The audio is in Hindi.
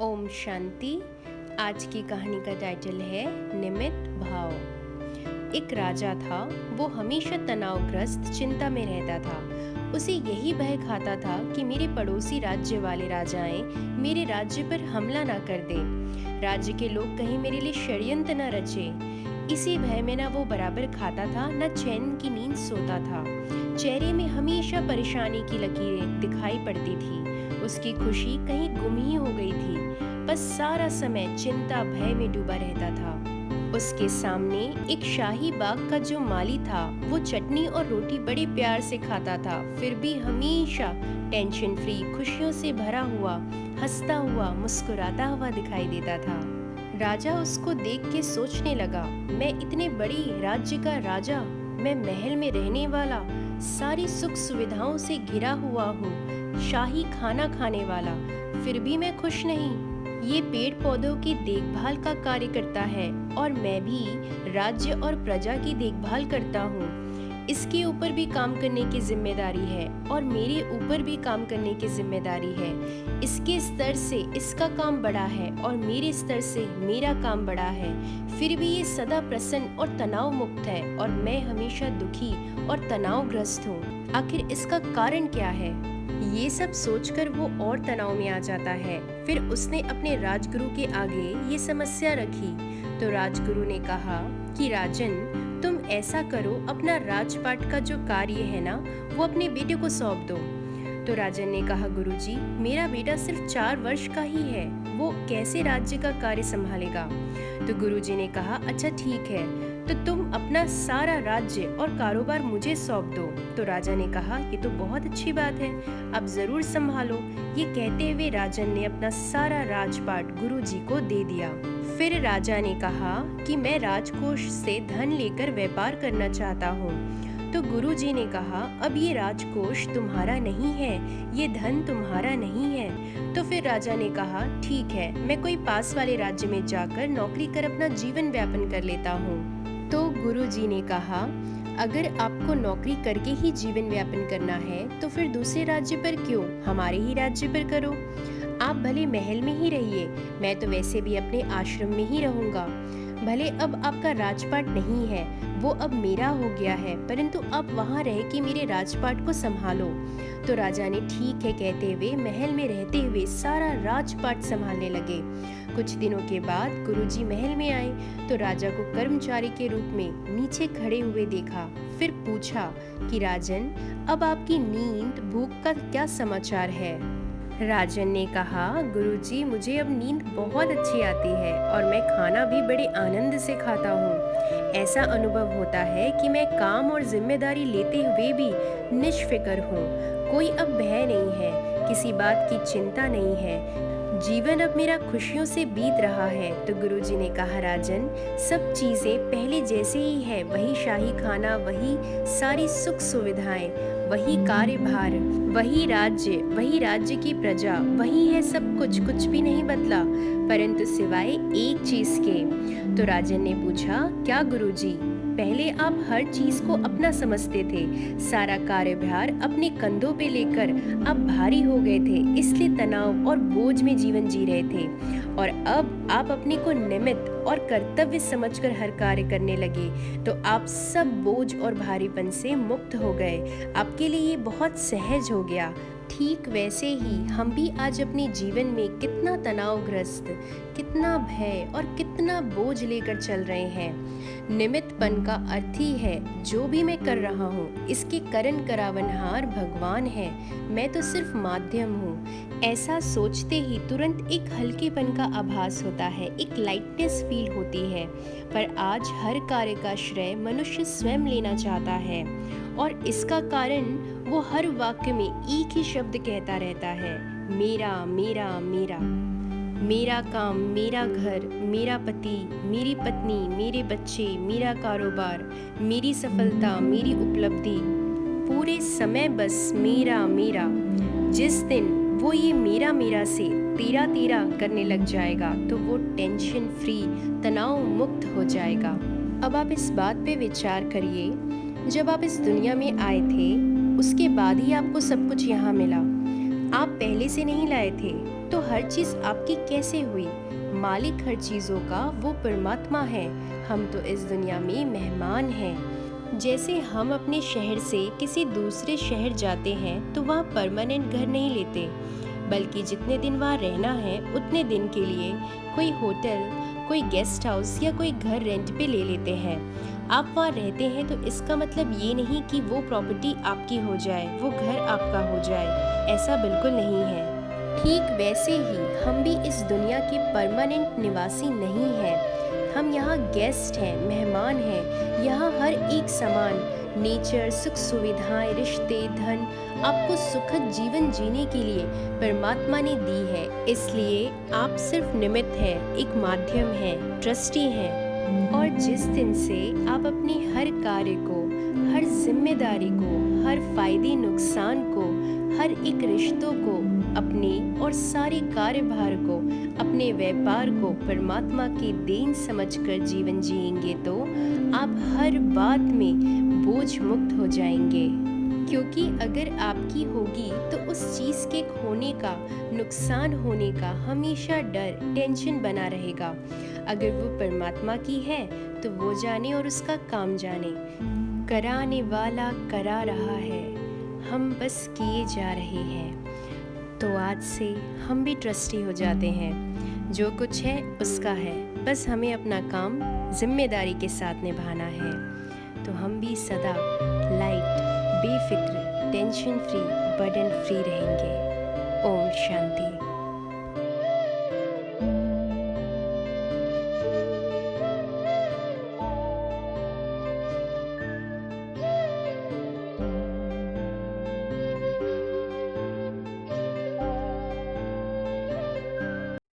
ओम शांति। आज की कहानी का टाइटल है निमित्त भाव। एक राजा था, वो हमेशा तनावग्रस्त चिंता में रहता था। उसे यही भय खाता था कि मेरे पड़ोसी राज्य वाले राजाएं मेरे राज्य पर हमला ना कर दे, राज्य के लोग कहीं मेरे लिए षड्यंत्र न रचे। इसी भय में ना वो बराबर खाता था, न चैन की नींद सोता था। चेहरे में हमेशा परेशानी की लकीरें दिखाई पड़ती थी। उसकी खुशी कहीं गुम ही हो गई थी। बस सारा समय चिंता भय में डूबा रहता था। उसके सामने एक शाही बाग का जो माली था, वो चटनी और रोटी बड़े प्यार से खाता था, फिर भी हमेशा टेंशन फ्री, खुशियों से भरा हुआ, हंसता हुआ, मुस्कुराता हुआ दिखाई देता था। राजा उसको देख के सोचने लगा, मैं इतने बड़ी राज्य का राजा, मैं महल में रहने वाला, सारी सुख सुविधाओं से घिरा हुआ हूँ, शाही खाना खाने वाला, फिर भी मैं खुश नहीं। ये पेड़ पौधों की देखभाल का कार्य करता है और मैं भी राज्य और प्रजा की देखभाल करता हूँ। इसके ऊपर भी काम करने की जिम्मेदारी है और मेरे ऊपर भी काम करने की जिम्मेदारी है। इसके स्तर से इसका काम बड़ा है और मेरे स्तर से मेरा काम बड़ा है, फिर भी ये सदा प्रसन्न और तनाव मुक्त है और मैं हमेशा दुखी और तनावग्रस्त हूँ। आखिर इसका कारण क्या है? ये सब सोचकर वो और तनाव में आ जाता है। फिर उसने अपने राजगुरु के आगे ये समस्या रखी तो राजगुरु ने कहा कि राजन, तुम ऐसा करो, अपना राजपाट का जो कार्य है ना, वो अपने बेटे को सौंप दो। तो राजन ने कहा, गुरुजी, मेरा बेटा सिर्फ 4 वर्ष का ही है, वो कैसे राज्य का कार्य संभालेगा? तो गुरुजी ने कहा, अच्छा ठीक है, तो तुम अपना सारा राज्य और कारोबार मुझे सौंप दो। तो राजा ने कहा, ये तो बहुत अच्छी बात है, अब जरूर संभालो। ये कहते हुए राजन ने अपना सारा राजपाट गुरुजी को दे दिया। फिर राजा ने कहा कि मैं राजकोष से धन लेकर व्यापार करना चाहता हूँ। तो गुरुजी ने कहा, अब ये राजकोष तुम्हारा नहीं है, ये धन तुम्हारा नहीं है। तो फिर राजा ने कहा, ठीक है, मैं कोई पास वाले राज्य में जाकर नौकरी कर अपना जीवन व्यापन कर लेता हूँ। तो गुरुजी ने कहा, अगर आपको नौकरी करके ही जीवन व्यापन करना है तो फिर दूसरे राज्य पर क्यों, हमारे ही राज्य पर करो। आप भले महल में ही रहिए, मैं तो वैसे भी अपने आश्रम में ही रहूंगा। भले अब आपका राजपाट नहीं है, वो अब मेरा हो गया है, परंतु आप वहाँ रह के मेरे राजपाट को संभालो। तो राजा ने ठीक है कहते हुए महल में रहते हुए सारा राजपाट संभालने लगे। कुछ दिनों के बाद गुरुजी महल में आए तो राजा को कर्मचारी के रूप में नीचे खड़े हुए देखा। फिर पूछा कि राजन, अब आपकी नींद भूख का क्या समाचार है? राजन ने कहा, गुरुजी, मुझे अब नींद बहुत अच्छी आती है और मैं खाना भी बड़े आनंद से खाता हूँ। ऐसा अनुभव होता है कि मैं काम और जिम्मेदारी लेते हुए भी निष्फिक्र हूँ। कोई अब भय नहीं है, किसी बात की चिंता नहीं है। जीवन अब मेरा खुशियों से बीत रहा है। तो गुरुजी ने कहा, राजन, सब चीजें पहले जैसे ही है, वही शाही खाना, वही सारी सुख सुविधाएं, वही कार्यभार, वही राज्य की प्रजा, वही है सब कुछ, कुछ भी नहीं बदला, परंतु सिवाय एक चीज के। तो राजन ने पूछा, क्या गुरुजी? पहले आप हर चीज को अपना समझते थे, सारा कार्यभार अपने कंधों पे लेकर आप भारी हो गए थे, इसलिए तनाव और बोझ में जीवन जी रहे थे, और अब आप अपने को निमित्त और कर्तव्य समझकर हर कार्य करने लगे तो आप सब बोझ और भारीपन से मुक्त हो गए। आपके लिए ये बहुत सहज हो गया। ठीक वैसे ही हम भी आज अपने जीवन में कितना तनावग्रस्त, कितना भय और कितना बोझ लेकर चल रहे हैं। निमित्तपन का अर्थ ही है जो भी मैं कर रहा हूँ इसके करण करावनहार भगवान है, मैं तो सिर्फ माध्यम हूँ। ऐसा सोचते ही तुरंत एक हल्केपन का आभास होता है, एक लाइटनेस फील होती है। पर आज हर कार्य का श्रेय मनुष्य स्वयं लेना चाहता है और इसका कारण वो हर वाक्य में एक ही शब्द कहता रहता है, मेरा मेरा मेरा। मेरा काम, मेरा घर, मेरा पति, मेरी पत्नी, मेरे बच्चे, मेरा कारोबार, मेरी सफलता, मेरी उपलब्धि, पूरे समय बस मेरा मेरा। जिस दिन वो ये मेरा मेरा से तेरा तेरा करने लग जाएगा तो वो टेंशन फ्री, तनाव मुक्त हो जाएगा। अब आप इस बात पे विचार करिए, जब आप इस दुनिया में आए थे उसके बाद ही आपको सब कुछ यहाँ मिला। आप पहले से नहीं लाए थे, तो हर चीज आपकी कैसे हुई? मालिक हर चीजों का वो परमात्मा है। हम तो इस दुनिया में मेहमान हैं। जैसे हम अपने शहर से किसी दूसरे शहर जाते हैं तो वहाँ परमानेंट घर नहीं लेते, बल्कि जितने दिन वहाँ रहना है उतने दिन के लिए कोई होटल, कोई गेस्ट हाउस या कोई घर रेंट पे ले लेते हैं। आप वहाँ रहते हैं तो इसका मतलब ये नहीं कि वो प्रॉपर्टी आपकी हो जाए, वो घर आपका हो जाए, ऐसा बिल्कुल नहीं है। ठीक वैसे ही हम भी इस दुनिया के परमानेंट निवासी नहीं हैं। हम यहाँ गेस्ट हैं, मेहमान हैं। यहाँ हर एक सामान, नेचर, सुख सुविधाएं, रिश्ते, धन आपको सुखद जीवन जीने के लिए परमात्मा ने दी है। इसलिए आप सिर्फ निमित्त हैं, एक माध्यम हैं, ट्रस्टी हैं। और जिस दिन से आप अपने हर कार्य को, हर जिम्मेदारी को, हर फायदे नुकसान को, हर एक रिश्तों को, अपने और सारे कार्यभार को, अपने व्यापार को परमात्मा की देन समझकर जीवन जिएंगे तो आप हर बात में बोझ मुक्त हो जाएंगे। क्योंकि अगर आपकी होगी तो उस चीज़ के खोने का, नुकसान होने का हमेशा डर, टेंशन बना रहेगा। अगर वो परमात्मा की है तो वो जाने और उसका काम जाने। कराने वाला करा रहा है, हम बस किए जा रहे हैं। तो आज से हम भी ट्रस्टी हो जाते हैं। जो कुछ है उसका है, बस हमें अपना काम जिम्मेदारी के साथ निभाना है। तो हम भी सदा लाइट, बेफिक्र, टेंशन फ्री, बर्डन फ्री रहेंगे। ओम शांति।